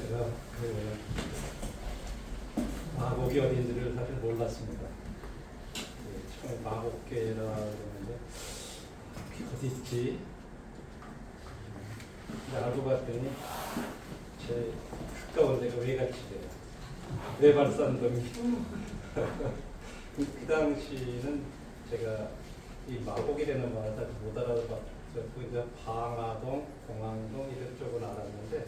제가 마곡이 어딘지를 사실 몰랐습니다. 처음에 마곡계라 그러는데 어디 있지? 근데 알고 봤더니 제 가까운 데가 외갓집이에요. 외발산동이. 그 당시는 제가 이 마곡이라는 말을 사실 못 알아봤고 이제 방화동, 공항동 이런 쪽은 알았는데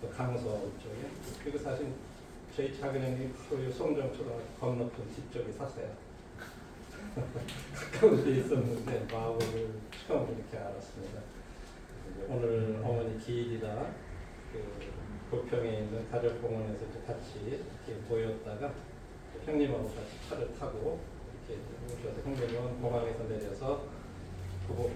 또 강서 쪽에 그리고 사실 저희 작은 형님 소유 송정초등학교 건너편 뒤쪽에 사세요. 가까운 데 있었는데 마곡을 처음 이렇게 알았습니다. 오늘 어머니 기일이라 그 부평에 있는 가족공원에서 같이 이렇게 모였다가 형님하고 같이 차를 타고 이렇게 오셔서 형님은 공항에서 내려서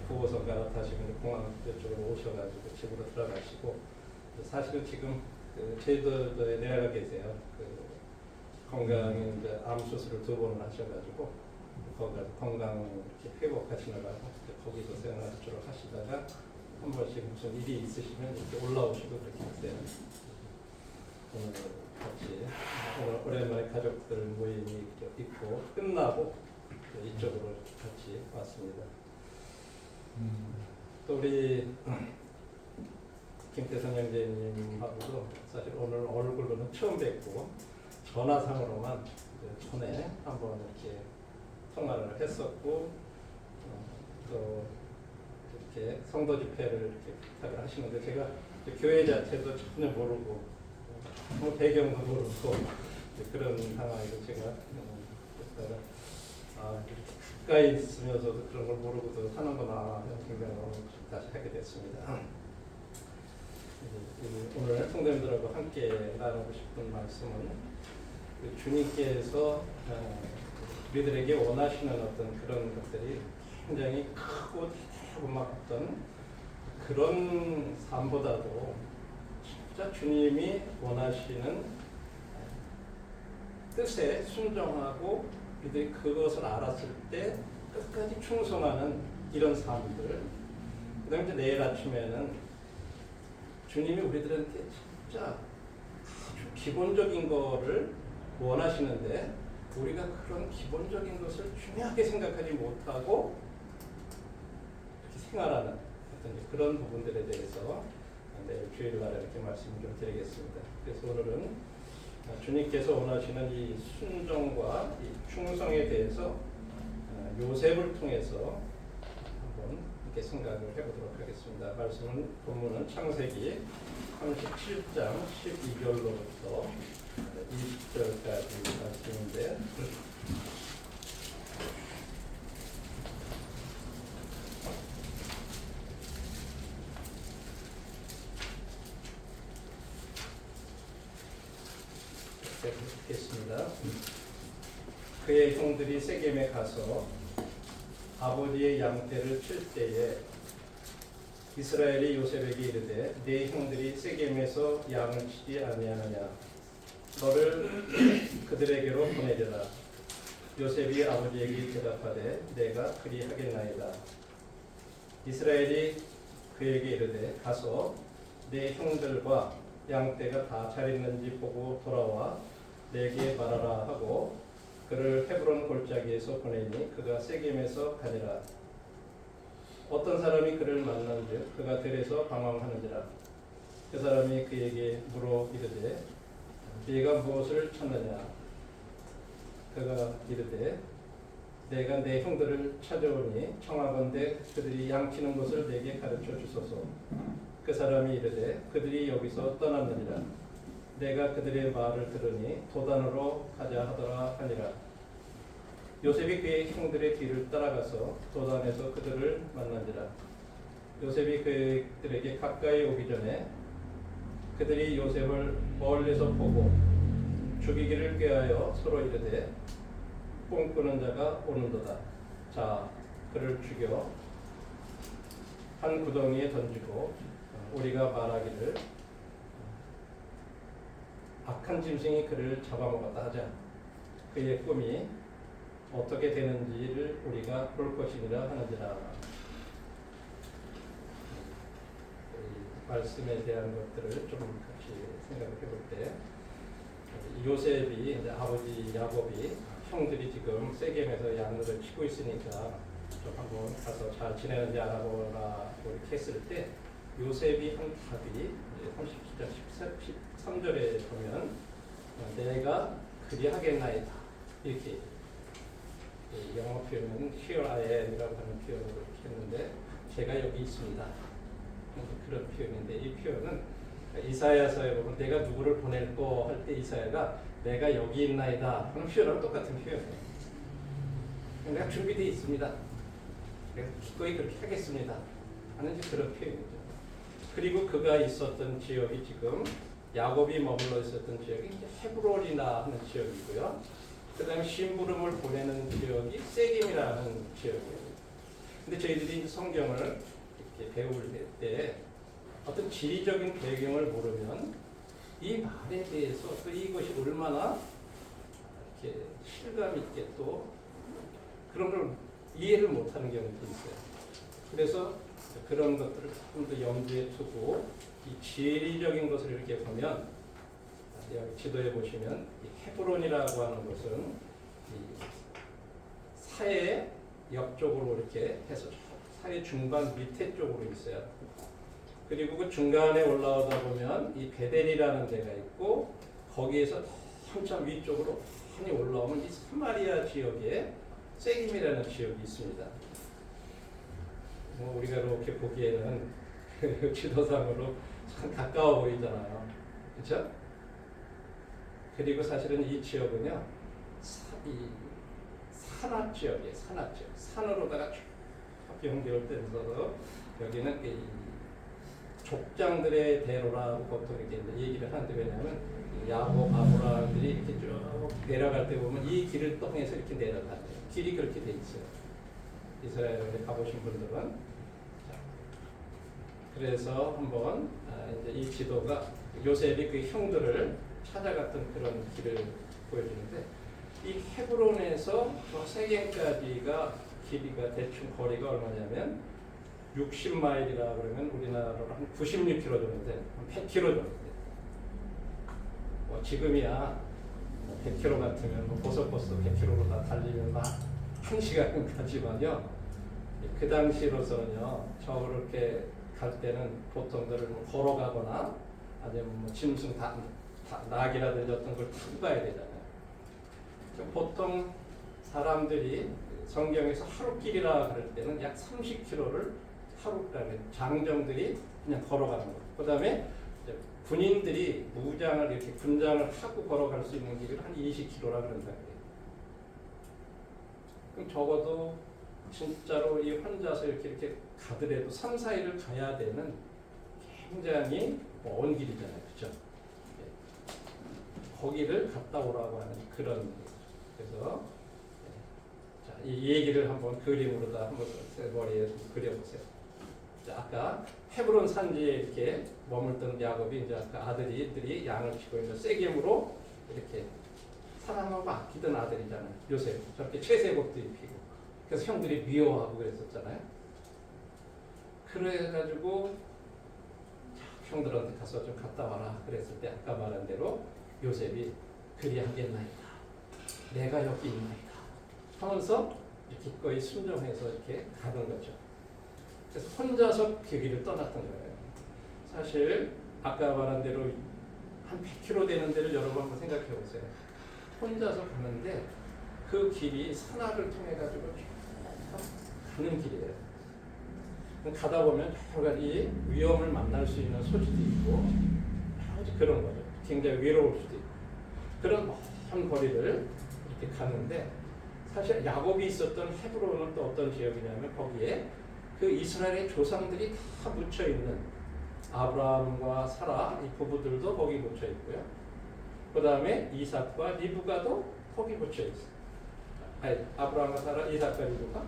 구호선 갈아타시고 공항 쪽으로 오셔가지고 집으로 들어가시고 사실은 지금 그 제주도에 내려가 계세요. 그 건강에 이제 암 수술을 2번을 하셔가지고 거기 가서 건강 이렇게 회복하시느라고 거기서 생활을 주로 하시다가 한 번씩 무슨 일이 있으시면 이렇게 올라오시고 그렇게 하세요. 오늘 같이 오늘 오랜만에 가족들 모임이 있고 끝나고 이쪽으로 같이 왔습니다. 또 우리 김태선 형제님하고도 사실 오늘 얼굴로는 처음 뵙고 전화상으로만 전에 한번 이렇게 통화를 했었고 또 이렇게 성도 집회를 이렇게 부탁을 하시는데 제가 교회 자체도 전혀 모르고 배경도 모르고 그런 상황이고 제가 가까이 있으면서도 그런 걸 모르고도 하는구나 하는 생각을 다시 하게 됐습니다. 오늘 성도님들하고 함께 나누고 싶은 말씀은 주님께서 우리들에게 원하시는 어떤 그런 것들이 굉장히 크고 고맙던 그런 삶보다도 진짜 주님이 원하시는 뜻에 순종하고 우리들이 그것을 알았을 때 끝까지 충성하는 이런 삶들. 그 다음에 내일 아침에는 주님이 우리들한테 진짜 아주 기본적인 거를 원하시는데 우리가 그런 기본적인 것을 중요하게 생각하지 못하고 이렇게 생활하는 어떤 그런 부분들에 대해서 내일 주일날 이렇게 말씀을 좀 드리겠습니다. 그래서 오늘은 주님께서 원하시는 이 순종과 이 충성에 대해서 요셉을 통해서 한번 이렇게 생각을 해보도록 하겠습니다. 말씀은 본문은 창세기 37장 12절로부터 20절까지 말씀인데 읽겠습니다. 그의 형들이 세겜에 가서 아버지의 양떼를 칠 때에 이스라엘이 요셉에게 이르되 네 형들이 세겜에서 양을 치지 아니하느냐 너를 그들에게로 보내리라. 요셉이 아버지에게 대답하되 내가 그리하겠나이다. 이스라엘이 그에게 이르되 가서 네 형들과 양떼가 다 잘 있는지 보고 돌아와 내게 말하라 하고 그를 헤브론 골짜기에서 보내니 그가 세겜에서 가니라. 어떤 사람이 그를 만난즉 그가 들에서 방황하는지라. 그 사람이 그에게 물어 이르되 네가 무엇을 찾느냐. 그가 이르되 내가 내 형들을 찾아오니 청하건대 그들이 양치는 것을 내게 가르쳐 주소서. 그 사람이 이르되 그들이 여기서 떠났느니라. 내가 그들의 말을 들으니 도단으로 가자 하더라 하니라. 요셉이 그의 형들의 뒤를 따라가서 도단에서 그들을 만난지라. 요셉이 그들에게 가까이 오기 전에 그들이 요셉을 멀리서 보고 죽이기를 꾀하여 서로 이르되 꿈꾸는 자가 오는도다. 자, 그를 죽여 한 구덩이에 던지고 우리가 말하기를 악한 짐승이 그를 잡아먹었다 하자. 그의 꿈이 어떻게 되는지를 우리가 볼 것이니라 하는지라. 말씀에 대한 것들을 좀 같이 생각해 볼 때, 요셉이 이제 아버지 야곱이 형들이 지금 세겜에서 양들을 치고 있으니까 좀 한번 가서 잘 지내는지 알아보라고 이렇게 했을 때, 요셉이 한 답이 30절 13절에 보면 내가 그리하겠나이다 이렇게, 영어 표현은 here I am이라고 하는 표현으로 이렇게 했는데, 제가 여기 있습니다 그런 표현인데, 이 표현은 이사야서에 보면 내가 누구를 보낼고 할 때 이사야가 내가 여기 있나이다 하는 표현하고 똑같은 표현이에요. 내가 준비되어 있습니다, 내가 기꺼이 그렇게 하겠습니다 하는 그런 표현이죠. 그리고 그가 있었던 지역이 지금 야곱이 머물러 있었던 지역이 이제 헤브론이나 하는 지역이고요. 그 다음에 심부름을 보내는 지역이 세겜이라는 지역이에요. 근데 저희들이 성경을 이렇게 배울 때 어떤 지리적인 배경을 모르면 이 말에 대해서 또 이것이 얼마나 이렇게 실감 있게 또 그런 걸 이해를 못하는 경우도 있어요. 그래서 그런 것들을 조금 더 염두에 두고 이 지리적인 것을 이렇게 보면, 여기 지도에 보시면 이 헤브론이라고 하는 것은 이 사해 옆쪽으로 이렇게 해서 사해 중간 밑에 쪽으로 있어요. 그리고 그 중간에 올라오다 보면 이 베델이라는 데가 있고, 거기에서 한참 위쪽으로 많이 올라오면 이 사마리아 지역에 세김이라는 지역이 있습니다. 우리가 이렇게 보기에는 지도상으로 참 가까워 보이잖아요. 그렇죠? 그리고 사실은 이 지역은요, 이 산악 지역이에요. 산악 지역. 산으로다가 쭉 연결돼서 여기는 이 족장들의 대로라고 보통 이렇게 얘기를 하는데, 왜냐하면 야곱, 아브라함들이 이렇게 쭉 내려갈 때 보면 이 길을 통해서 이렇게 내려가요. 길이 그렇게 돼 있어요. 이스라엘에 가보신 분들은. 그래서 한번 이제 이 지도가 요셉이 그 형들을 찾아갔던 그런 길을 보여주는데, 이 헤브론에서 세겜까지가 길이가 대충 거리가 얼마냐면 60마일이라 그러면 우리나라로 한 96km 정도 되는, 한 100km 정도 돼요. 지금이야 100km 같으면 고속버스 100km로 다 달리면 막 1시간 가지만요, 그 당시로서는요, 저렇게 갈 때는 보통들을 걸어가거나 아니면 짐승 낙이라든지 어떤 걸 타고 가야 되잖아요. 보통 사람들이 성경에서 하루길이라 그럴 때는 약 30km를 하루까지 장정들이 그냥 걸어가는 거예요. 그 다음에 군인들이 무장을 이렇게 군장을 하고 걸어갈 수 있는 길을 한 20km라 그런다. 그럼 적어도 진짜로 이 혼자서 이렇게 가더라도 3, 4일을 가야 되는 굉장히 먼 길이잖아요. 그렇죠? 거기를 갔다 오라고 하는 그런, 그래서 자, 이 얘기를 한번 그림으로다 한번 머리에 그려보세요. 자, 아까 헤브론 산지에 이렇게 머물던 야곱이 이제 아까 아들들이 양을 치고 있는 세겜으로 이렇게 사랑하고 아끼던 아들이잖아요. 요셉 저렇게 채색옷도 입히고, 그래서 형들이 미워하고 그랬었잖아요. 그래가지고 형들한테 가서 좀 갔다 와라 그랬을 때 아까 말한 대로 요셉이 그리하겠나이다, 내가 여기 있나이다 하면서 기꺼이 순종해서 이렇게 가는 거죠. 그래서 혼자서 그 길을 떠났던 거예요. 사실 아까 말한 대로 한 100km 되는 데를 여러분 한번 생각해 보세요. 혼자서 가는데 그 길이 산악을 통해 가지고 가는 길이에요. 가다 보면 여러 가지 위험을 만날 수 있는 소지도 있고 그런 거죠. 굉장히 외로울 수도 있고 그런 먼 거리를 이렇게 가는데, 사실 야곱이 있었던 헤브론은 또 어떤 지역이냐면 거기에 그 이스라엘의 조상들이 다 묻혀 있는 아브라함과 사라 이 부부들도 거기 묻혀 있고요. 그 다음에 이삭과 리브가도 거기 묻혀 있어요. 아니, 아브라함과 사라, 이삭과 리브가,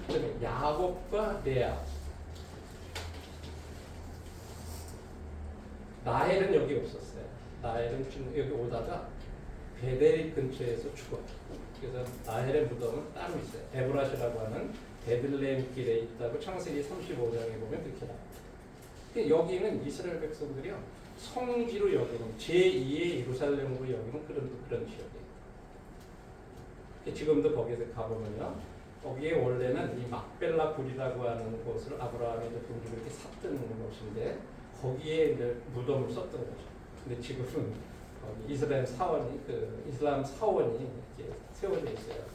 그다음에 야곱과 레아. 라헬은 여기 없었어요. 라헬은 지금 여기 오다가 베델 근처에서 죽어요. 그래서 라헬의 무덤은 따로 있어요. 에브라시라고 하는 베들레헴 길에 있다고 창세기 35장에 보면 그렇게 나옵니다. 여기는 이스라엘 백성들이요 성지로 여기는 제2의 예루살렘으로 여기는 그런 지역이에요. 지금도 거기서 가보면요, 거기에 원래는 이 막벨라 굴이라고 하는 곳을 아브라함이 이제 돈을 이렇게 샀던 곳인데 거기에 이제 무덤을 썼던 거죠. 근데 지금은 거기 이슬람 사원이 이렇게 세워져 있어요.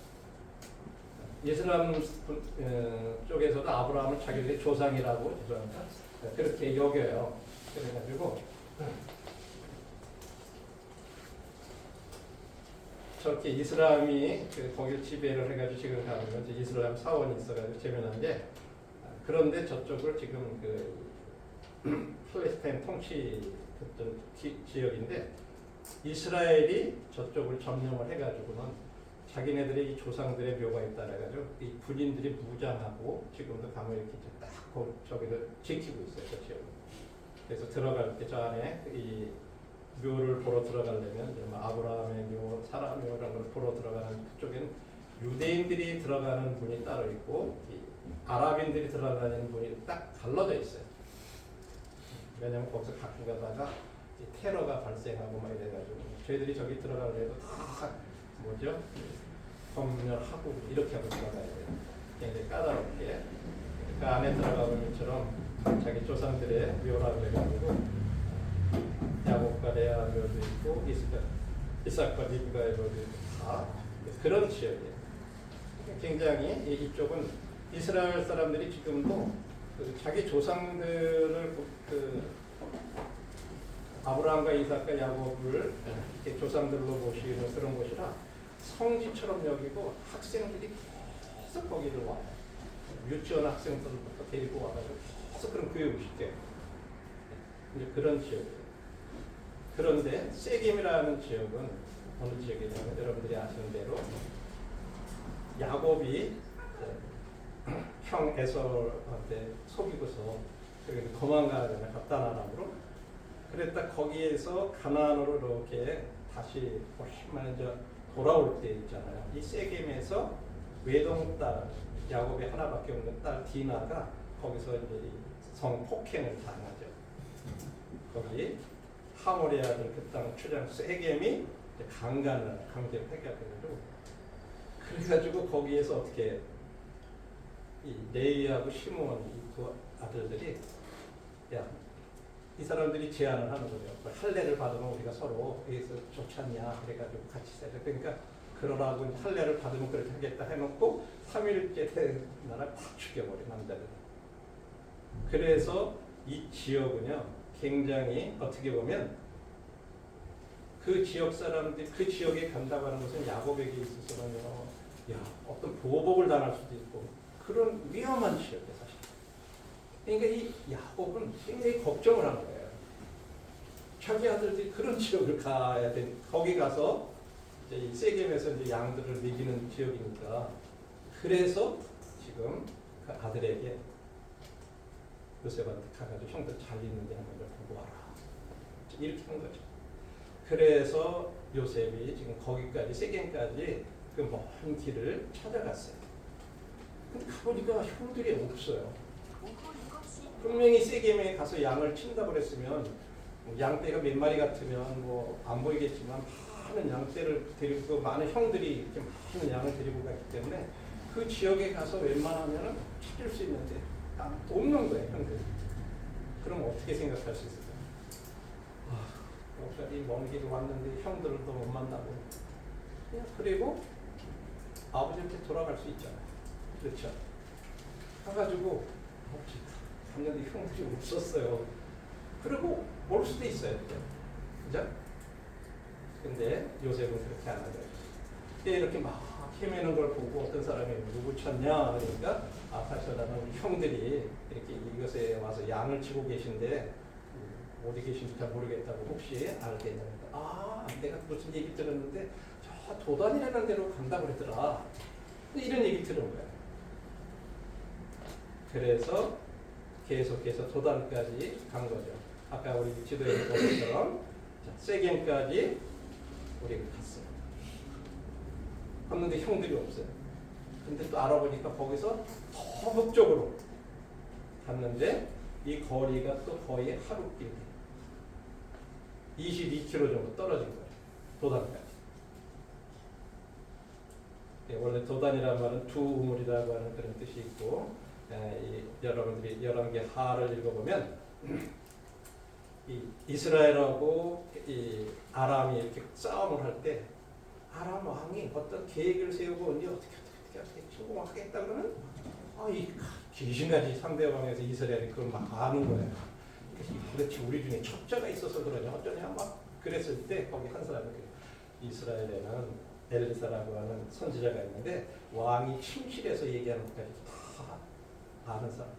이슬람 쪽에서도 아브라함을 자기들의 조상이라고 죄송합니다. 그렇게 여겨요. 그래가지고 저렇게 이슬람이 거기를 지배를 해가지고 지금 가면 이제 이슬람 사원이 있어가지고 재미난데, 그런데 저쪽을 지금 팔레스타인 통치했던 지역인데 이스라엘이 저쪽을 점령을 해가지고는 자기네들의 이 조상들의 묘가 있다 그래가지고 이 군인들이 무장하고 지금도 가면 이렇게 딱 저기를 지키고 있어요, 저 지역. 그래서 들어갈 때 저 안에 이 묘를 보러 들어가려면 이제 아브라함의 묘, 사라 묘 이런 걸 보러 들어가는 그쪽에는 유대인들이 들어가는 문이 따로 있고 이 아랍인들이 들어가는 문이 딱 갈라져 있어요. 왜냐면 거기서 가끔 가다가 테러가 발생하고 막 이래가지고 저희들이 저기 들어가려고 다 뭐죠? 검열하고 이렇게 하고 들어가야 돼요. 굉장히 까다롭게. 그 안에 들어가보면 처럼 자기 조상들의 묘라고 해가지고 야곱과 레아 묘도 있고 이삭과 리브가의 묘도 있고 다 그런 지역이에요. 굉장히 이쪽은 이스라엘 사람들이 지금도 자기 조상들을 아브라함과 이삭과 야곱을 이렇게 조상들로 모시는 그런 곳이라 성지처럼 여기고 학생들이 계속 거기를 와요. 유치원 학생들부터 데리고 와가지고 계속 그런 교육을 시켜요. 이제 그런 지역이에요. 그런데 세겜이라는 지역은 어느 지역이냐면 여러분들이 아시는 대로 야곱이 형 에서한테 속이고서 여기 도망가잖아요. 갑단 아람으로. 그랬다 거기에서 가나안으로 이렇게 다시 오랜만에 돌아올 때 있잖아요. 이 세겜에서 외동딸 야곱이 하나밖에 없는 딸 디나가 거기서 이제 성폭행을 당하죠. 거기 하모리아 그 땅 출장 세겜이 강간을 강제 폐기해가지고 그래가지고 거기에서 어떻게 이 레이하고 시므온 이 두 아들들이 이 사람들이 제안을 하는 거예요. 할례를 받으면 우리가 서로 여기서 좋지 않냐 그래가지고 같이 살자. 그러니까 그러라고 할례를 받으면 그렇게 하겠다 해놓고 3일째 된 날을 다 죽여버려 남자들. 그래서 이 지역은요 굉장히 어떻게 보면 그 지역 사람들 그 지역에 간다고 하는 것은 야곱에게 있어서는요 어떤 보복을 당할 수도 있고 그런 위험한 지역이에요 사실. 그러니까 이 야곱은 굉장히 걱정을 한 거예요. 자기 아들들이 그런 지역을 가야 돼. 거기 가서 이제 이 세겜에서 이제 양들을 먹이는 지역이니까 그래서 지금 그 아들에게 요셉한테 가가지고 형들 잘 있는데 한번 보고 와라. 이렇게 한 거죠. 그래서 요셉이 지금 거기까지 세겜까지 그 먼 길을 찾아갔어요. 근데 가보니까 형들이 없어요. 분명히 세겜에 가서 양을 친다고 그랬으면 양떼가 몇 마리 같으면 뭐 안 보이겠지만 많은 양떼를 데리고 많은 형들이 이렇게 많은 양을 데리고 갔기 때문에 그 지역에 가서 웬만하면 찾을 수 있는데 없는 거예요 형들. 그럼 어떻게 생각할 수 있을까요? 여기까지 먼 길 왔는데 형들도 못 만나고 그리고 아버지한테 돌아갈 수 있잖아요. 그렇죠? 가가지고 갔는데 형들이 없었어요. 그리고 올 수도 있어요. 그죠? 근데 요셉은 그렇게 안 하죠. 이렇게 막 헤매는 걸 보고 어떤 사람이 누구 찾냐 그러니까 사실은 우리 형들이 이렇게 이것에 와서 양을 치고 계신데 어디 계신지 잘 모르겠다고 혹시 알겠냐 내가 무슨 얘기 들었는데 저 도단이라는 데로 간다고 그랬더라. 이런 얘기 들은 거예요. 그래서 계속해서 도단까지 간 거죠. 아까 우리 지도에 본 것처럼 세겜까지 우리가 갔어요. 갔는데 형들이 없어요. 근데 또 알아보니까 거기서 더 북쪽으로 갔는데 이 거리가 또 거의 하루길 22km 정도 떨어진 거예요. 도단까지. 원래 도단이라는 말은 두 우물이라고 하는 그런 뜻이 있고, 여러분들이 열왕기하를 읽어보면 이 이스라엘하고 이 아람이 이렇게 싸움을 할 때 아람 왕이 어떤 계획을 세우고 언제 어떻게 성공하겠다 그러면 이 귀신같이 상대 왕에서 이스라엘이 그걸 막 아는 거예요. 그래서 도대체 우리 중에 첩자가 있어서 그러냐 어쩌냐 막 그랬을 때 거기 한 사람이 이스라엘에는 엘리사라고 하는 선지자가 있는데 왕이 침실에서 얘기하는 것까지 다 아는 사람.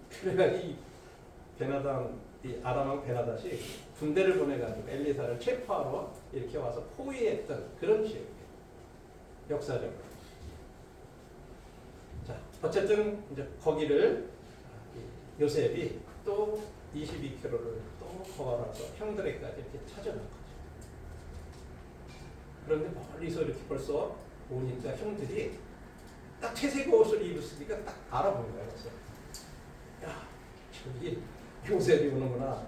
그래가지고 이 베나단 이 아람왕 베나닷이 군대를 보내가지고 엘리사를 체포하러 이렇게 와서 포위했던 그런 지역이에요. 역사적으로. 자, 어쨌든 이제 거기를 요셉이 또 22km를 또 걸어서 형들에까지 이렇게 찾아간 거죠. 그런데 멀리서 이렇게 벌써 오니까 형들이 딱 채색 옷을 입었으니까 딱 알아본 거예요. 그래서 야, 저기 요셉이 오는구나.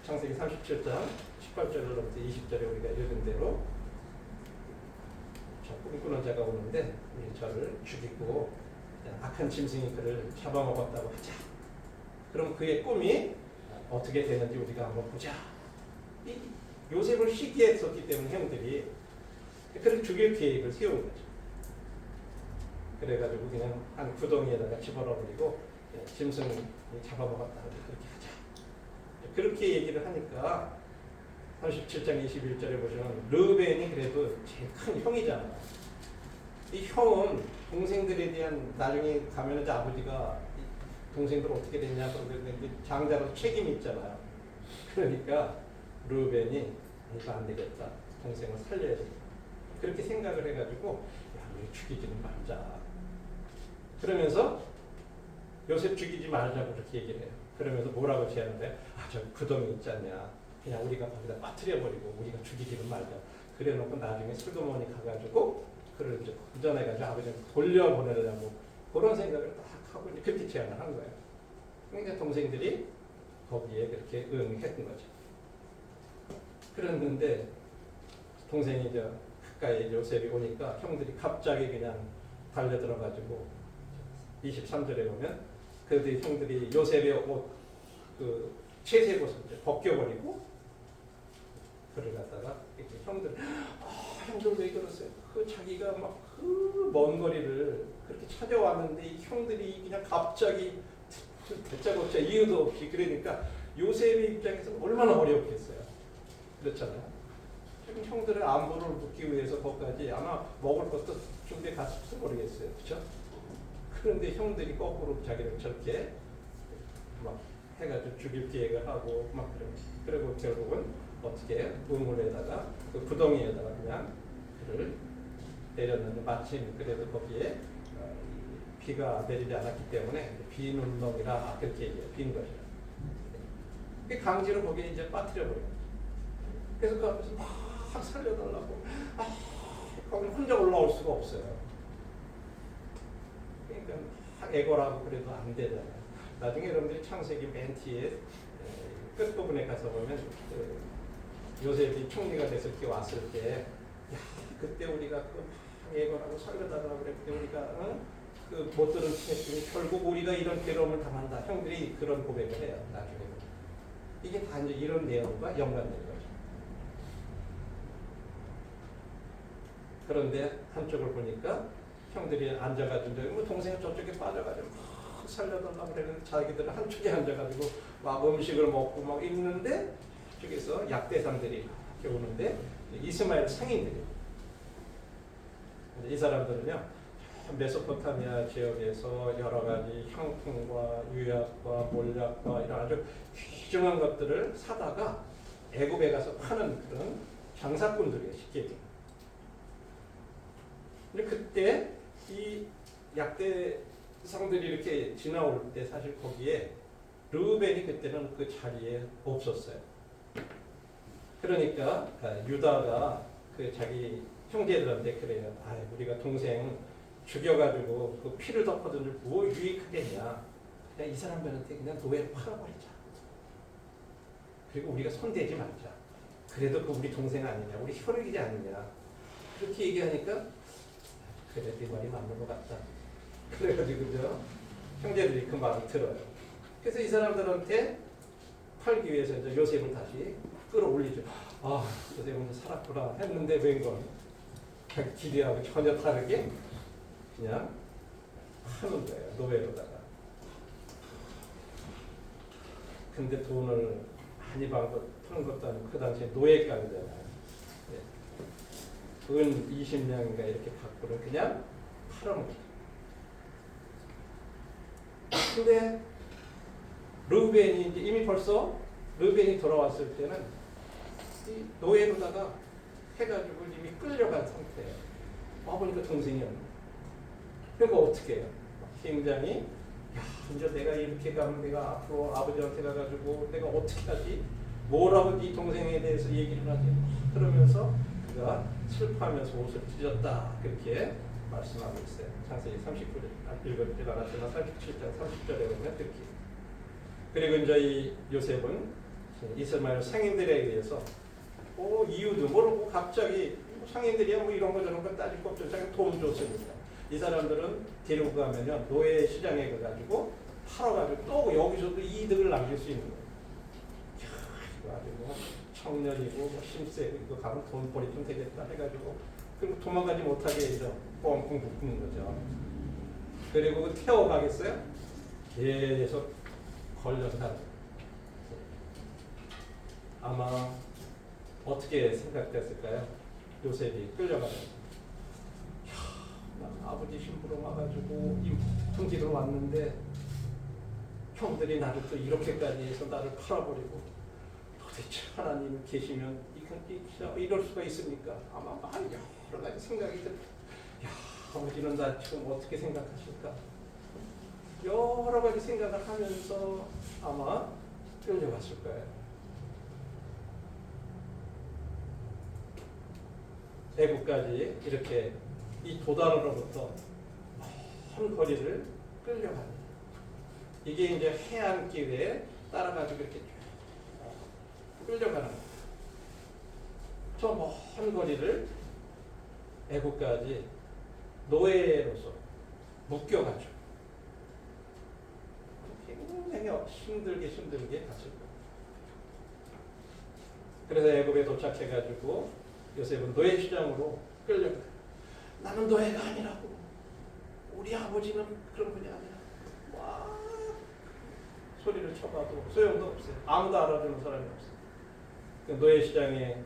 창세기 37장 18절로부터 20절에 우리가 읽은 대로 저 꿈꾸는 자가 오는데 저를 죽이고 악한 짐승이 그를 잡아먹었다고 하자. 그럼 그의 꿈이 어떻게 되는지 우리가 한번 보자. 이 요셉을 시기했었기 때문에 형들이 그를 죽일 계획을 세운 거죠. 그래가지고 그냥 한 구덩이에다가 집어넣어버리고 짐승이 잡아먹었다고 그렇게 하자. 그렇게 얘기를 하니까 37장 21절에 보시면 르벤이 그래도 제일 큰 형이잖아요. 이 형은 동생들에 대한 나중에 가면은 아버지가 동생들 어떻게 됐냐 그러는데 장자로 책임이 있잖아요. 그러니까 르벤이 이거 안 되겠다. 동생을 살려야 돼. 그렇게 생각을 해가지고 우리 죽이지는 말자. 그러면서 요셉 죽이지 말자고 그렇게 얘기를 해요. 그러면서 뭐라고 제안을 해? 저 구덩이 있지 않냐. 그냥 우리가 거기다 빠뜨려버리고 우리가 죽이지는 말자. 그래놓고 나중에 슬그머니 가가지고 그를 이제 구전해가지고 아버지를 돌려보내려고 그런 생각을 딱 하고 이제 그렇게 제안을 한 거예요. 그러니까 동생들이 거기에 그렇게 응했던 거죠. 그랬는데 동생이 이제 가까이 요셉이 오니까 형들이 갑자기 그냥 달려들어가지고 23절에 보면 그들 형들이 요셉의 옷, 그 채색 옷을 이제 벗겨버리고 그를 갖다가 이렇게 형들 왜 그러세요? 그 자기가 막 그 먼 거리를 그렇게 찾아왔는데 이 형들이 그냥 갑자기 대짜고짜 이유도 없이 그러니까 요셉의 입장에서는 얼마나 어렵겠어요. 그렇잖아요. 지금 형들의 안부를 묻기 위해서 거기까지 아마 먹을 것도 준비해 갔을지 모르겠어요. 그렇죠? 그런데 형들이 거꾸로 자기를 저렇게 막 해가지고 죽일 계획을 하고 막 그리고 결국은 어떻게 우물에다가 그 구덩이에다가 그냥 그를 내렸는데 마침 그래도 거기에 비가 내리지 않았기 때문에 빈 운동이라 그렇게 얘기해요. 빈 것이라. 강제로 거기에 이제 빠뜨려 버려요. 그래서 그 앞에서 막 살려달라고 거기 혼자 올라올 수가 없어요. 그러니까 애걸하고 그래도 안 되잖아요. 나중에 여러분들이 창세기 맨 뒤에 끝부분에 가서 보면 그 요셉이 총리가 돼서 이렇게 왔을 때 그때 우리가 그 애걸하고 살려달라고 그랬는데 우리가 그 못 들은 척했더니 결국 우리가 이런 괴로움을 당한다. 형들이 그런 고백을 해요. 나중에 이게 다 이제 이런 내용과 연관된 거죠. 그런데 한쪽을 보니까 형들이 앉아가지고 동생은 저쪽에 빠져가지고 막 살려달라고 그랬는데 자기들은 한쪽에 앉아가지고 막 음식을 먹고 막 있는데 저쪽에서 약대상들이 이렇게 오는데 이스마엘 상인들이 이 사람들은요 메소포타미아 지역에서 여러 가지 향품과 유약과 몰약과 이런 아주 귀중한 것들을 사다가 애굽에 가서 파는 그런 장사꾼들이에요. 쉽게 얘기하면. 근데 그때 이 약대상들이 이렇게 지나올 때 사실 거기에 르우벤이 그때는 그 자리에 없었어요. 그러니까 유다가 그 자기 형제들한테 그래요. 우리가 동생 죽여가지고 그 피를 덮어둔 줄 뭐 유익하겠냐. 그냥 이 사람들한테 그냥 노예로 팔아버리자. 그리고 우리가 손대지 말자. 그래도 그 우리 동생 아니냐, 우리 혈육이지 아니냐. 그렇게 얘기하니까 그래, 네 말이 맞는 것 같다. 그래가지고 그죠? 형제들이 그 말을 들어요. 그래서 이 사람들한테 팔기 위해서 이제 요셉을 다시 끌어올리죠. 아, 요셉은 살았구나 했는데 웬건 자기 기대하고 전혀 다르게 그냥 하는 거예요. 노예로다가. 근데 돈을 많이 파는 것도 아니고 그 당시에 노예감이잖아요. 네. 은 20냥인가 이렇게 받고는 그냥 팔아먹죠. 근데 르우벤이 이제 이미 벌써 르우벤이 돌아왔을 때는 이 노예로다가 해가지고 이미 끌려간 상태예요. 와보니까 동생이 없는. 그러니까 어떻게 해요? 굉장히 야, 이제 내가 이렇게 가면 내가 앞으로 아버지한테 가가지고 내가 어떻게 하지? 뭐라고 네 동생에 대해서 얘기를 하지? 그러면서 그가 슬퍼하면서 옷을 찢었다. 그렇게 말씀하고 있어요. 자세히 39절 읽었지 않았지만 37장 30절에 보면 그렇게. 그리고 이제 이 요셉은 이스마엘 상인들에 의해서 이유도 모르고 갑자기 상인들이야 뭐 이런 거 저런 거 따질 거 없죠. 자기 돈 줬으니까. 이 사람들은 데리고 가면요 노예 시장에 가가지고 팔아가지고 또 여기서도 이득을 남길 수 있는 거예요. 이거 아주 뭐 청년이고 뭐 심세고 이거 가면 돈벌이 좀 되겠다 해가지고 그리고 도망가지 못하게 해서 뻥뻥 묶는 거죠. 그리고 그 태워가겠어요? 계속 걸려서 아마 어떻게 생각됐을까요? 요셉이 끌려가면서 아버지 신부로 와가지고 통지로 왔는데 형들이 나를 또 이렇게까지 해서 나를 팔아버리고 도대체 하나님이 계시면 이럴 수가 있습니까? 아마 여러 가지 생각이 들어요. 아버지는 나 지금 어떻게 생각하실까? 여러 가지 생각을 하면서 아마 끌려갔을 거예요. 애국까지 이렇게 이 도단으로부터 먼 거리를 끌려갑니다. 이게 이제 해안길에 따라가지고 이렇게 끌려가는 거예요. 저 먼 거리를 애국까지 노예로서 묶여가지고 굉장히 힘들게 갔을 거예요. 그래서 애국에 도착해가지고 요셉은 노예 시장으로 끌려가요. 나는 노예가 아니라고. 우리 아버지는 그런 분이 아니야. 와, 소리를 쳐봐도 소용도 없어요. 아무도 알아주는 사람이 없어요. 그 노예 시장에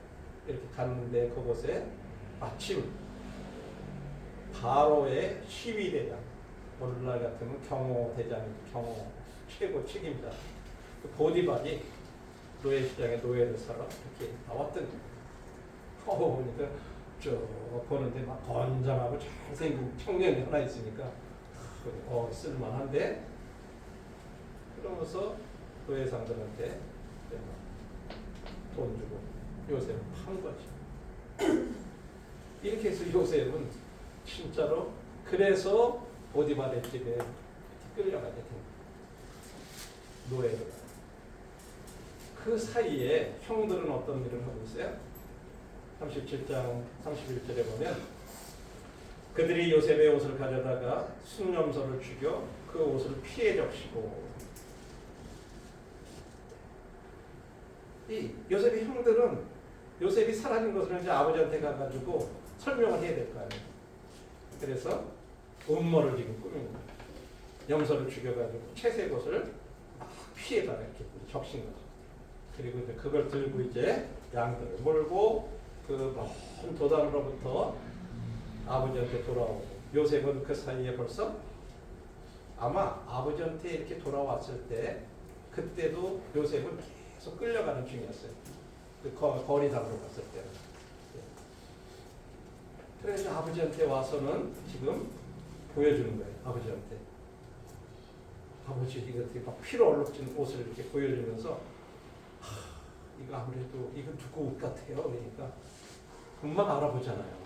이렇게 갔는데 그곳에 마침 바로의 시위대장, 오늘날 같으면 경호대장이 경호 최고 책임자 그 보디발이 노예 시장에 노예를 사러 이렇게 나왔더니 보니까 저 보는데 막 건장하고 잘생긴 청년이 하나 있으니까 쓸만한데 그러면서 노예상들한테 돈 주고 요셉을 판 거지. 이렇게 해서 요셉은 진짜로 그래서 보디발의 집에 끌려가게 된 거예요. 노예로. 그 사이에 형들은 어떤 일을 하고 있어요? 37장 31절에 보면 그들이 요셉의 옷을 가져다가 순념소를 죽여 그 옷을 피해 적시고 이 요셉의 형들은 요셉이 사라진 것을 이제 아버지한테 가가지고 설명을 해야 될 거 아니에요. 그래서 음모를 지금 꾸민 거예요. 염소를 죽여가지고 채색 옷을 막 피해다가 이렇게 적신 거죠. 그리고 이제 그걸 들고 이제 양들을 몰고 그 먼 도단으로부터 아버지한테 돌아오고 요셉은 그 사이에 벌써 아마 아버지한테 이렇게 돌아왔을 때 그때도 요셉은 계속 끌려가는 중이었어요. 그 거리상으로 갔을 때는. 그래서 아버지한테 와서는 지금 보여주는 거예요. 아버지한테. 아버지 이거 막 피로 얼룩진 옷을 이렇게 보여주면서 이거 아무래도 이거 누구 옷 같아요. 그러니까 금방 알아보잖아요.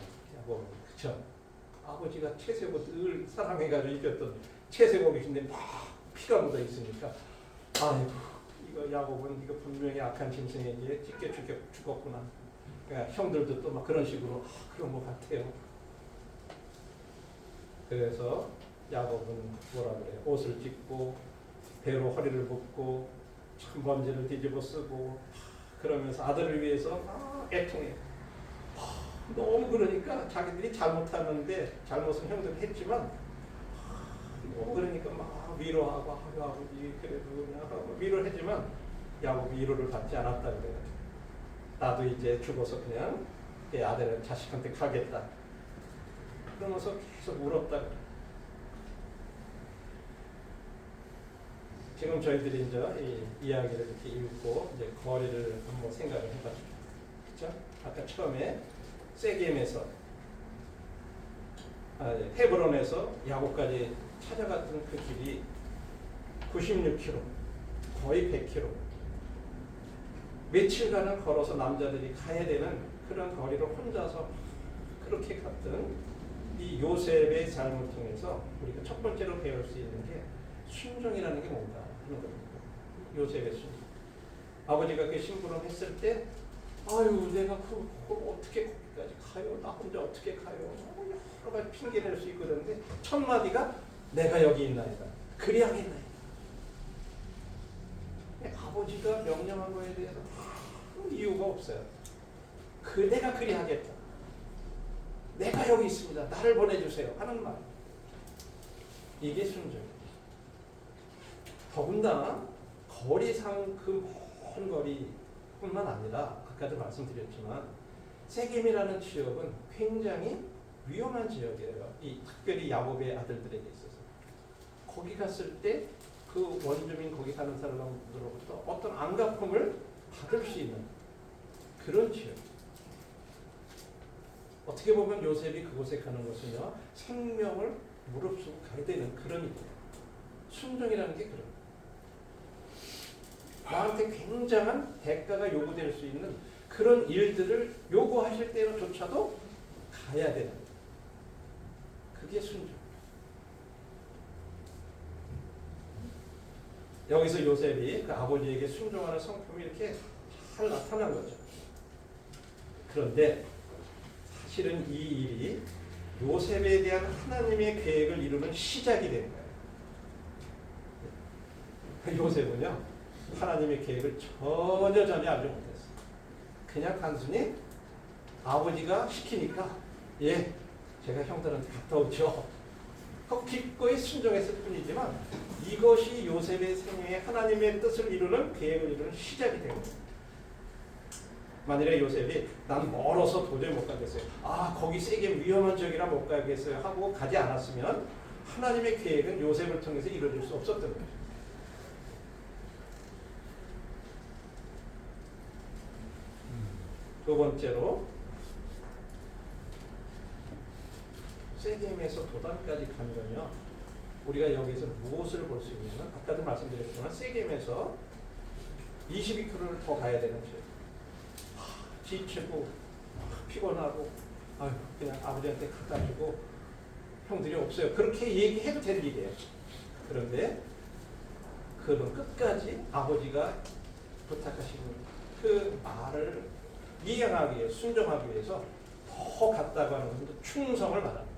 뭐 그쵸? 아버지가 채색옷 늘 사랑해가지고 입혔던 채색옷인데 막 피가 묻어 있으니까 아이고 이거 야곱은 이거 분명히 악한 짐승에게 찢겨 죽었구나. 그러니까 형들도 또 막 그런 식으로 그런 것 같아요. 그래서 야곱은 뭐라 그래요? 옷을 찢고 배로 허리를 묶고 참 먼지를 뒤집어 쓰고 그러면서 아들을 위해서 애통해요. 너무 그러니까 자기들이 잘못하는데 잘못은 형들이 했지만 너무 그러니까 막 위로하고 아버지 그래도 그냥 하고 위로를 했지만 야곱이 위로를 받지 않았다 그래요. 나도 이제 죽어서 그냥 내 아들을 자식한테 가겠다. 그러면서 계속 울었다 그래요. 지금 저희들이 이제 이 이야기를 이렇게 읽고 이제 거리를 한번 생각을 해봤죠. 그렇죠? 아까 처음에 세겜에서 헤브론에서 야곱까지 찾아갔던 그 길이 96km, 거의 100km. 며칠간은 걸어서 남자들이 가야 되는 그런 거리를 혼자서 그렇게 갔던 이 요셉의 삶을 통해서 우리가 첫 번째로 배울 수 있는 게 순종이라는 게 뭔가 하는 겁니다. 요셉의 순종. 아버지가 그 심부름 했을 때 아유 내가 어떻게 거기까지 가요? 나 혼자 어떻게 가요? 여러 가지 핑계 낼 수 있고 그런데 첫 마디가 내가 여기 있나이다. 그리하겠나이다. 아버지가 명령한 거에 대해서 이유가 없어요. 내가 그리하겠다. 내가 여기 있습니다. 나를 보내주세요. 하는 말. 이게 순종이에요. 더군다나 거리상 그 먼 거리뿐만 아니라 아까도 말씀드렸지만 세겜이라는 지역은 굉장히 위험한 지역이에요. 특별히 야곱의 아들들에게 있어서. 거기 갔을 때 그 원주민 거기 사는 사람들로부터 어떤 안갚음을 받을 수 있는 그런 지역. 어떻게 보면 요셉이 그곳에 가는 것은요 생명을 무릅쓰고 가야 되는 그런 일이에요. 순종이라는 게 그런. 나한테 굉장한 대가가 요구될 수 있는 그런 일들을 요구하실 때로조차도 가야 되는. 그게 순종. 여기서 요셉이 그 아버지에게 순종하는 성품이 이렇게 잘 나타난 거죠. 그런데 사실은 이 일이 요셉에 대한 하나님의 계획을 이루는 시작이 된 거예요. 요셉은요 하나님의 계획을 전혀 알지 못했어요. 그냥 단순히 아버지가 시키니까 예 제가 형들한테 갔다 오죠. 기꺼이 순종했을 뿐이지만 이것이 요셉의 생애에 하나님의 뜻을 이루는 계획을 이루는 시작이 된 거예요. 만일에 요셉이 난 멀어서 도저히 못 가겠어요. 거기 세게 위험한 지역이라 못 가겠어요 하고 가지 않았으면 하나님의 계획은 요셉을 통해서 이루어질 수 없었던 거예요. 두 번째로 세겜에서 도단까지 간 거냐? 우리가 여기서 무엇을 볼 수 있냐면 아까도 말씀드렸지만 세겜에서 22km를 더 가야 되는 지역. 지치고 피곤하고 그냥 아버지한테 갖다 주고 형들이 없어요. 그렇게 얘기해도 될 일이에요. 그런데 그는 끝까지 아버지가 부탁하시는 그 말을 이행하기 위해 순종하기 위해서 더 갔다고 하는 것은 충성을 말합니다.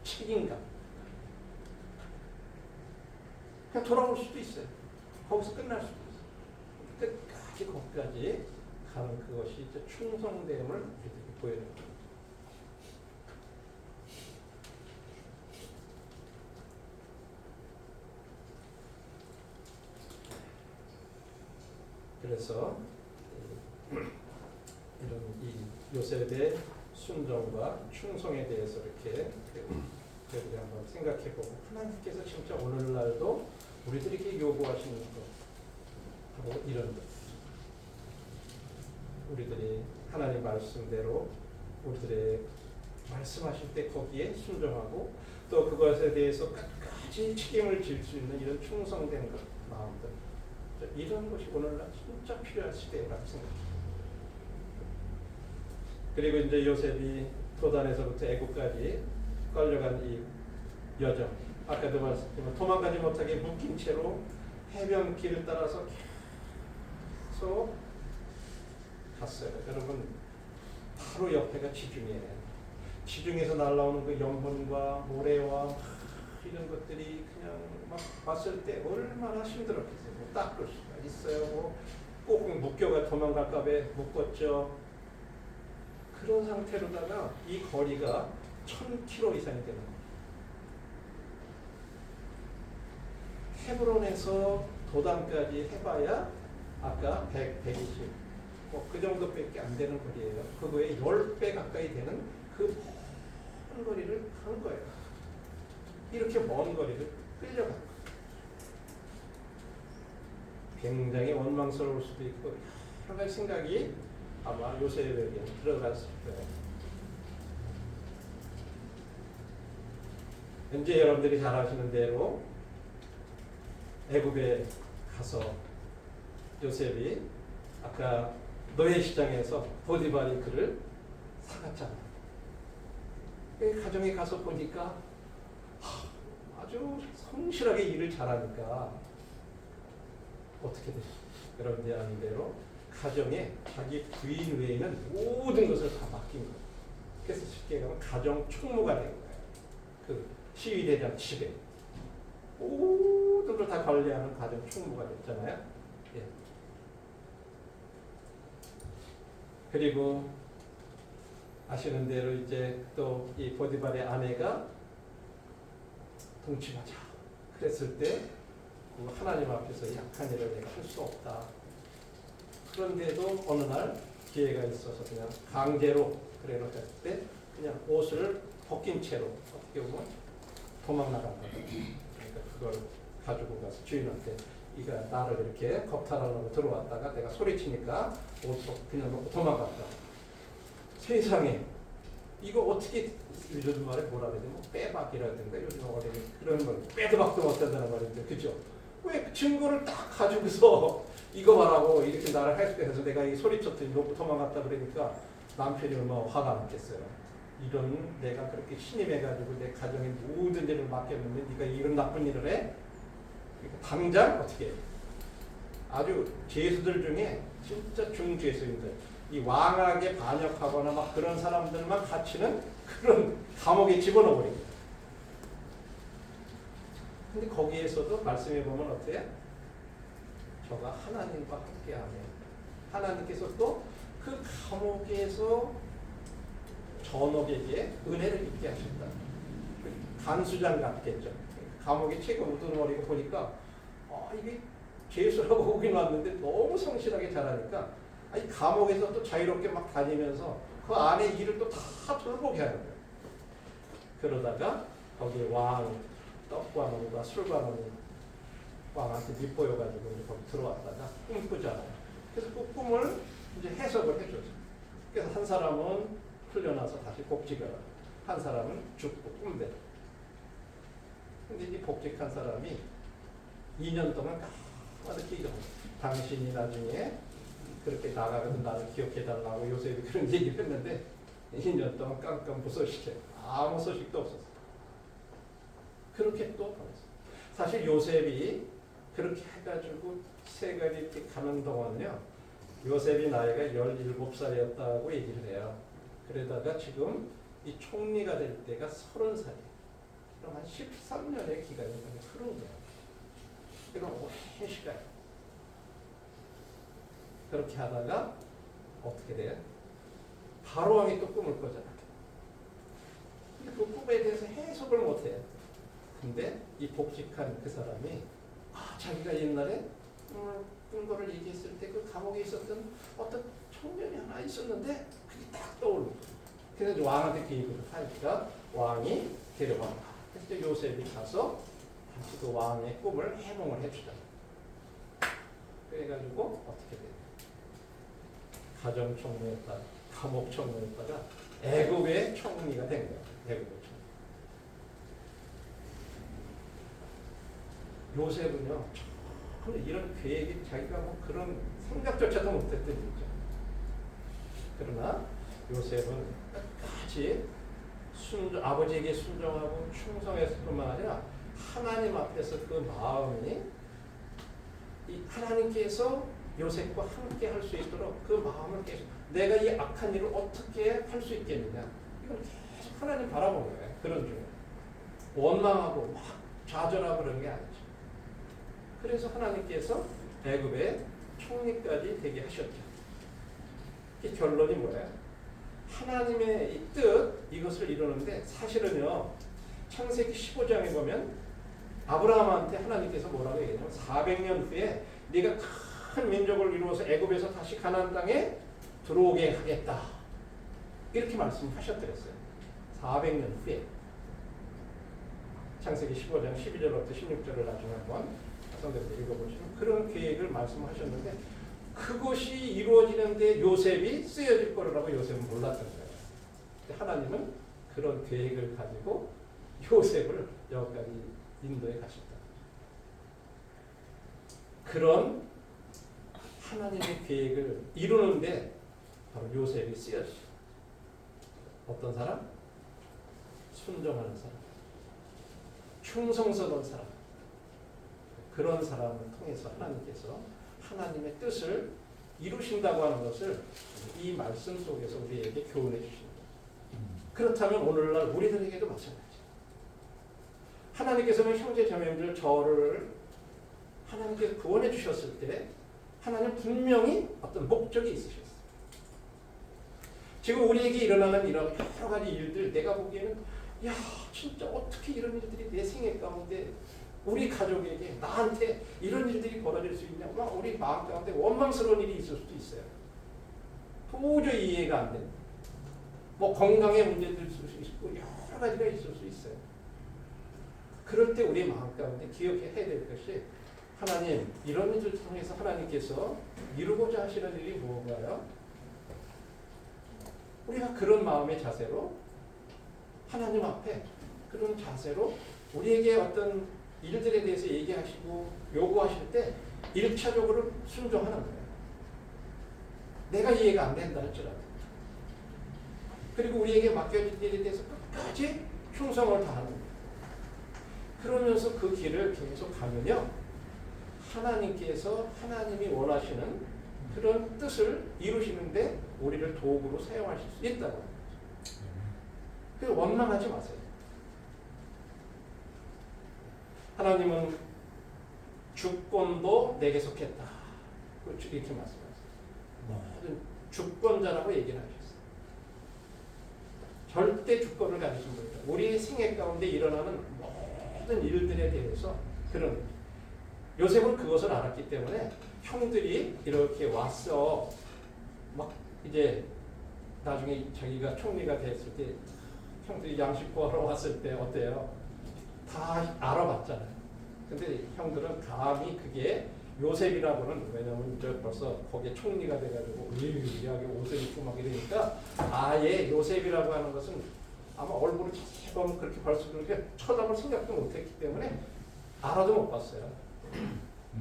책임감. 그냥 돌아올 수도 있어요. 거기서 끝날 수도 있어요. 끝까지 거기까지 가는 그것이 이제 충성됨을 보여주는 거예요. 그래서 이런 이 요셉의 순종과 충성에 대해서 이렇게 저희들이 한번 생각해보고 하나님께서 진짜 오늘날도 우리들에게 요구하시는 것 하고 이런 것 우리들이 하나님 말씀대로 우리들의 말씀하실 때 거기에 순종하고 또 그것에 대해서 끝까지 책임을 질 수 있는 이런 충성된 것 마음들 이런 것이 오늘날 진짜 필요한 시대라고 생각합니다. 그리고 이제 요셉이 도단에서부터 애국까지 끌려간 이 여정 아까도 말씀드렸지만 도망가지 못하게 묶인 채로 해변길을 따라서 계속 갔어요. 여러분 바로 옆에가 지중해예요. 지중해에서 날라오는 그 염분과 모래와 이런 것들이 그냥 막 봤을 때 얼마나 힘들었겠어요. 뭐 닦을 수가 있어요. 꼭 묶여가 도망갈까 봐 묶었죠. 그런 상태로다가 이 거리가 1000km 이상이 되는 거예요. 헤브론에서 도단까지 해봐야 아까 120, 그 정도밖에 안 되는 거리예요. 그거에 10배 가까이 되는 그 먼 거리를 가는 거예요. 이렇게 먼 거리를 끌려간 거예요. 굉장히 원망스러울 수도 있고 여러 가지 생각이 아마 요셉에게 들어갔을 거예요. 현재 여러분들이 잘 아시는 대로 애굽에 가서 요셉이 아까 노예시장에서 보디발이 그를 사갔잖아요. 가정에 가서 보니까 아주 성실하게 일을 잘하니까 어떻게 되죠? 여러분들이 아는 대로 가정에 자기 부인 외에는 모든 것을 다 맡긴 거예요. 그래서 쉽게 얘기하면 가정 총무가 된 거예요. 그 시위대장 집에 모든 걸 다 관리하는 가정 총무가 됐잖아요. 예. 그리고 아시는 대로 이제 또 이 보디발의 아내가 동침하자 그랬을 때 하나님 앞에서 약한 일을 내가 할 수 없다. 그런데도 어느 날 기회가 있어서 그냥 강제로 그래로 했을 때 그냥 옷을 벗긴 채로 어떻게 보면 도망 나간 거예요. 그러니까 그걸 가지고 가서 주인한테 이가 나를 이렇게 겁탈하려고 들어왔다가 내가 소리치니까 옷을 그냥 놓고 도망갔다. 세상에 이거 어떻게 요즘 말에 뭐라 그래야 돼? 뭐 빼박이라든가 요즘 어린이 그런 걸 빼도 박도 못한다는 말인데 그죠? 왜 증거를 딱 가지고서 이거 말하고 이렇게 나를 해서 내가 이 소리쳤더니 놓고 도망갔다 그러니까 남편이 얼마나 화가 났겠어요. 이런 내가 그렇게 신임해가지고 내 가정의 모든 일을 맡겼는데 네가 이런 나쁜 일을 해? 그러니까 당장 어떻게 해? 아주 죄수들 중에 진짜 중죄수인들 이 왕에게 반역하거나 막 그런 사람들만 갇히는 그런 감옥에 집어넣어버립니다. 근데 거기에서도 말씀해 보면 어때요? 저가 하나님과 함께하며 하나님께서 또 그 감옥에서 전옥에게 은혜를 입게 하셨다. 간수장 같겠죠. 감옥에 책을 우두머리고 보니까 이게 죄수라고 오긴 왔는데 너무 성실하게 잘하니까 이 감옥에서 또 자유롭게 막 다니면서 그 안에 일을 또 다 돌보게 하는 거예요. 그러다가 거기 왕 떡관원과 술관원이 왕한테 밉보여가지고 거기 들어왔다가 꿈 꾸잖아요. 그래서 그 꿈을 이제 해석을 해줘서 그래서 한 사람은 풀려나서 다시 복직을 하고 한 사람은 죽고 꿈대로. 근데 이 복직한 사람이 2년 동안 까맣게 잊어버렸어요. 당신이 나중에 그렇게 나가거든 나를 기억해달라고 요셉이 그런 얘기를 했는데 2년 동안 깜깜 무소식해 아무 소식도 없었어요. 그렇게 또 보냈어요. 사실 요셉이 그렇게 해가지고 세가지 이렇게 가는 동안요 요셉이 나이가 17살이었다고 얘기를 해요. 그러다가 지금 이 총리가 될 때가 30살이에요. 그럼 한 13년의 기간이 흐른 거예요. 그럼 오랜 시간. 그렇게 하다가 어떻게 돼요? 바로 왕이 또 꿈을 꾸잖아. 근데 그 꿈에 대해서 해석을 못해요. 근데 이 복직한 그 사람이 자기가 옛날에 그런 거를 얘기했을 때 그 감옥에 있었던 어떤 청년이 하나 있었는데 그게 딱 떠오르고 그래서 왕한테 그 얘기를 하니까 왕이 데려간다. 그래서 요셉이 가서 다시 그 왕의 꿈을 해몽을 해주잖아. 그래가지고 어떻게 돼요? 가정총무였다가 감옥총무였다가 애굽의 총리가 된 거야. 애굽의 총리. 요셉은요, 이런 계획이 자기가 뭐 그런 생각조차도 못했던 일이죠. 그러나 요셉은 끝까지 아버지에게 순종하고 충성했을 뿐만 아니라 하나님 앞에서 그 마음이 이 하나님께서 요셉과 함께 할 수 있도록 그 마음을 계속 내가 이 악한 일을 어떻게 할 수 있겠느냐 이걸 계속 하나님 바라본 거예요. 그런 중에 원망하고 막 좌절하고 그런 게 아니죠. 그래서 하나님께서 애굽의 총리까지 되게 하셨죠. 이 결론이 뭐예요? 하나님의 이 뜻 이것을 이루는데 사실은요 창세기 15장에 보면 아브라함한테 하나님께서 뭐라고 얘기하냐면 400년 후에 네가 큰 민족을 이루어서 애굽에서 다시 가나안 땅에 들어오게 하겠다 이렇게 말씀하셨더랬어요. 400년 후에 창세기 15장 12절부터 16절을 나중에 한번 성경을 읽어보시면 그런 계획을 말씀하셨는데 그것이 이루어지는데 요셉이 쓰여질 거라고 요셉은 몰랐던 거예요. 근데 하나님은 그런 계획을 가지고 요셉을 여기까지 인도에 가셨다. 그런 하나님의 계획을 이루는데 바로 요셉이 쓰여졌어요. 어떤 사람? 순종하는 사람. 충성스러운 사람. 그런 사람을 통해서 하나님께서 하나님의 뜻을 이루신다고 하는 것을 이 말씀 속에서 우리에게 교훈해 주십니다. 그렇다면 오늘날 우리들에게도 마찬가지예요. 하나님께서는 형제 자매들 저를 하나님께서 구원해 주셨을 때 하나님 분명히 어떤 목적이 있으셨어요. 지금 우리에게 일어나는 이런 여러 가지 일들 내가 보기에는 야 진짜 어떻게 이런 일들이 내 생애 가운데 우리 가족에게 나한테 이런 일들이 벌어질 수 있냐 막 우리 마음 가운데 원망스러운 일이 있을 수도 있어요. 도저히 이해가 안 되는 뭐 건강에 문제들 있을 수 있고 여러 가지가 있을 수 있어요. 그럴 때 우리 마음 가운데 기억해야 될 것이 하나님 이런 일을 통해서 하나님께서 이루고자 하시는 일이 무엇인가요? 우리가 그런 마음의 자세로 하나님 앞에 그런 자세로 우리에게 어떤 일들에 대해서 얘기하시고 요구하실 때 1차적으로 순종하는 거예요. 내가 이해가 안 된다 할지라도. 그리고 우리에게 맡겨진 일에 대해서 끝까지 충성을 다하는 거예요. 그러면서 그 길을 계속 가면요. 하나님께서 하나님이 원하시는 그런 뜻을 이루시는데 우리를 도구로 사용하실 수 있다고. 그래서 원망하지 마세요. 하나님은 주권도 내게 속했다. 이렇게 말씀하셨어요. 모든 주권자라고 얘기를 하셨어요. 절대 주권을 가지신 분이다. 우리의 생애 가운데 일어나는 모든 일들에 대해서 그런 요셉은 그것을 알았기 때문에 형들이 이렇게 왔어. 막 이제 나중에 자기가 총리가 됐을 때 형들이 양식 구하러 왔을 때 어때요? 다 알아봤잖아요. 근데 형들은 감히 그게 요셉이라고는 왜냐면 저 벌써 거기에 총리가 돼가지고 의리하게 옷을 입고 막 이러니까 아예 요셉이라고 하는 것은 아마 얼굴을 자세히 보면 그렇게 벌써 그렇게 쳐다볼 생각도 못했기 때문에 알아도 못 봤어요.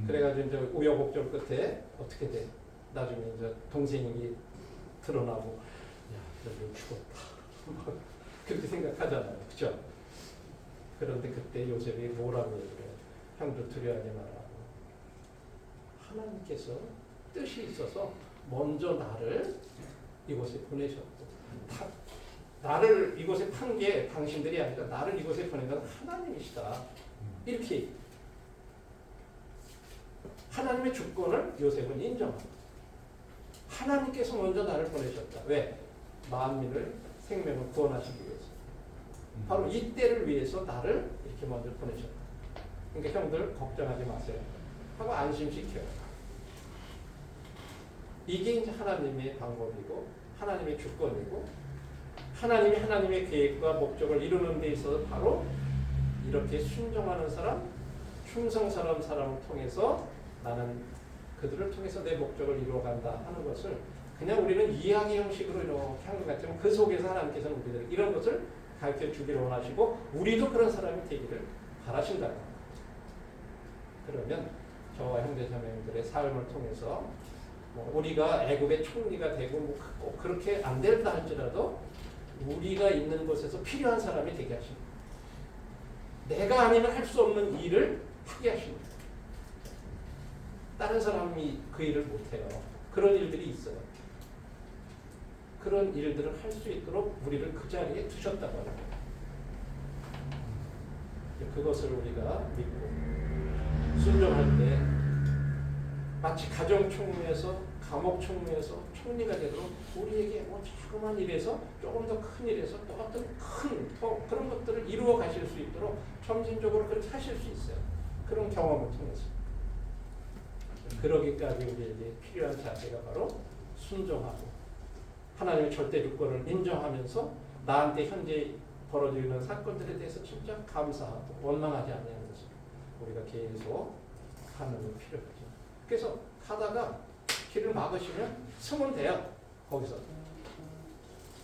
그래가지고 이제 우여곡절 끝에 어떻게 돼? 나중에 이제 동생이 드러나고 야, 너 죽었다. 그렇게 생각하잖아요, 그렇죠? 그런데 그때 요셉이 뭐라고 얘기해요? 형들 두려워하지 말라고. 하나님께서 뜻이 있어서 먼저 나를 이곳에 보내셨고 나를 이곳에 판 게 당신들이 아니라 나를 이곳에 보낸 건 하나님이시다. 이렇게 하나님의 주권을 요셉은 인정합니다. 하나님께서 먼저 나를 보내셨다. 왜? 만민을 생명을 구원하시기 위해서. 바로 이 때를 위해서 나를 이렇게 먼저 보내셨다. 그러니까 형들 걱정하지 마세요. 하고 안심시켜요. 이게 이제 하나님의 방법이고 하나님의 주권이고 하나님이 하나님의 계획과 목적을 이루는 데 있어서 바로 이렇게 순종하는 사람, 충성스러운 사람을 통해서 나는 그들을 통해서 내 목적을 이루어간다 하는 것을 그냥 우리는 이야기 형식으로 이렇게 하는 것 같지만 그 속에서 하나님께서는 우리들 이런 것을 가르쳐 주기를 원하시고 우리도 그런 사람이 되기를 바라신다는 겁니다. 그러면 저와 형제자매들의 삶을 통해서 뭐 우리가 애굽의 총리가 되고 뭐 그렇게 안 된다 할지라도 우리가 있는 곳에서 필요한 사람이 되게 하십니다. 내가 아니면 할 수 없는 일을 하게 하십니다. 다른 사람이 그 일을 못해요. 그런 일들이 있어요. 그런 일들을 할 수 있도록 우리를 그 자리에 두셨다고 합니다. 그것을 우리가 믿고 순종할 때 마치 가정 총무에서 감옥 총무에서 총리가 되도록 우리에게 뭐 자그마한 일에서 조금 더 큰 일에서 또 어떤 큰 그런 것들을 이루어 가실 수 있도록 점진적으로 그렇게 하실 수 있어요. 그런 경험을 통해서. 그러기까지 우리에게 필요한 자세가 바로 순종하고 하나님의 절대 주권을 인정하면서 나한테 현재 벌어지고 있는 사건들에 대해서 진짜 감사하고 원망하지 않는 것을 우리가 계속 하는 게 필요하죠. 그래서 가다가 길을 막으시면 서면 돼요. 거기서.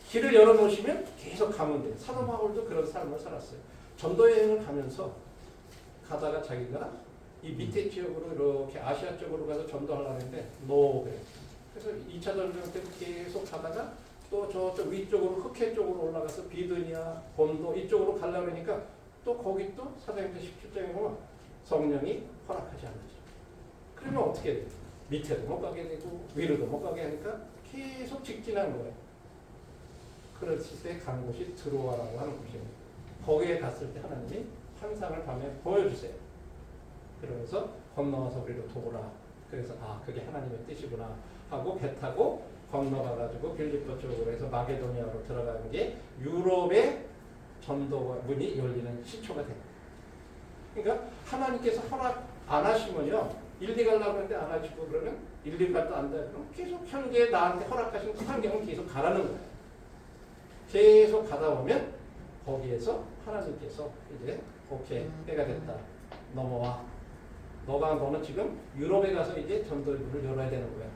길을 열어놓으시면 계속 가면 돼요. 사도 바울도 그런 삶을 살았어요. 전도 여행을 가면서 가다가 자기가 이 밑에 지역으로 이렇게 아시아 쪽으로 가서 전도하려는데 그래요. 그래서 2차 전쟁 때 계속 가다가 또 저쪽 위쪽으로 흑해 쪽으로 올라가서 비드니아, 본도 이쪽으로 가려고 하니까 또 거기 또 사도행전 17장에 보면 성령이 허락하지 않으죠. 그러면 어떻게 돼요? 밑에도 못 가게 되고 위로도 못 가게 하니까 계속 직진하는 거예요. 그랬을 때 간 곳이 드로아라고 하는 곳입니다. 거기에 갔을 때 하나님이 환상을 밤에 보여주세요. 그러면서 건너와서 우리를 도우라. 그래서 그게 하나님의 뜻이구나 하고 배 타고 건너가가지고 빌립보 쪽으로 해서 마게도니아로 들어가는 게 유럽의 전도가 문이 열리는 시초가 됩니다. 그러니까 하나님께서 허락 안 하시면요 1, 2 가려고 하는데 안 하시고 그러면 1, 2 가도 안 돼. 그럼 계속 현재 나한테 허락하신 그 환경은 계속 가라는 거예요. 계속 가다 보면 거기에서 하나님께서 이제 오케이 때가 됐다. 넘어와. 너는 지금 유럽에 가서 이제 전도의 문을 열어야 되는 거야.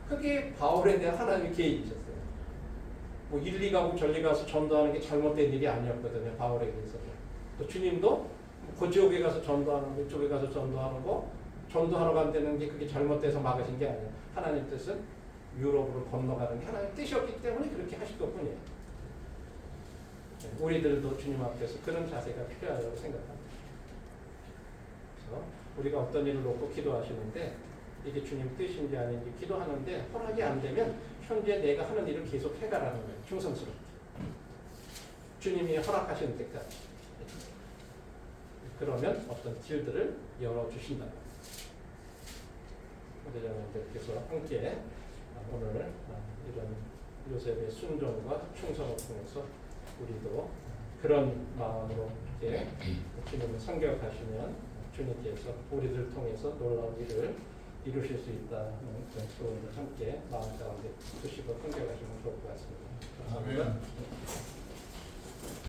그게 바울에 대한 하나님의 계획이셨어요. 뭐 1, 2 가고 전리 가서 전도하는 게 잘못된 일이 아니었거든요. 바울에게 있어서. 또 주님도 그 지역에 가서 전도하는 거, 이쪽에 가서 전도하는 거, 전도하러 간다는 게 그게 잘못돼서 막으신 게 아니에요. 하나님 뜻은 유럽으로 건너가는 게 하나님 뜻이었기 때문에 그렇게 하실 것뿐이에요. 우리들도 주님 앞에서 그런 자세가 필요하다고 생각합니다. 그래서 우리가 어떤 일을 놓고 기도하시는데 이게 주님 뜻인지 아닌지 기도하는데 허락이 안 되면 현재 내가 하는 일을 계속 해가라는 거예요. 충성스럽게. 주님이 허락하시는 때까지. 그러면 어떤 길들을 열어주신다. 대장님들께서 함께 오늘 이런 요셉의 순종과 충성을 통해서 우리도 그런 마음으로 이렇게 주님을 섬겨가시면 주님께서 우리들 통해서 놀라운 일을 이루실 수 있다는 그런 소원을 함께 마음 가운데 두시고 섬겨가시면 좋을 것 같습니다. 감사합니다.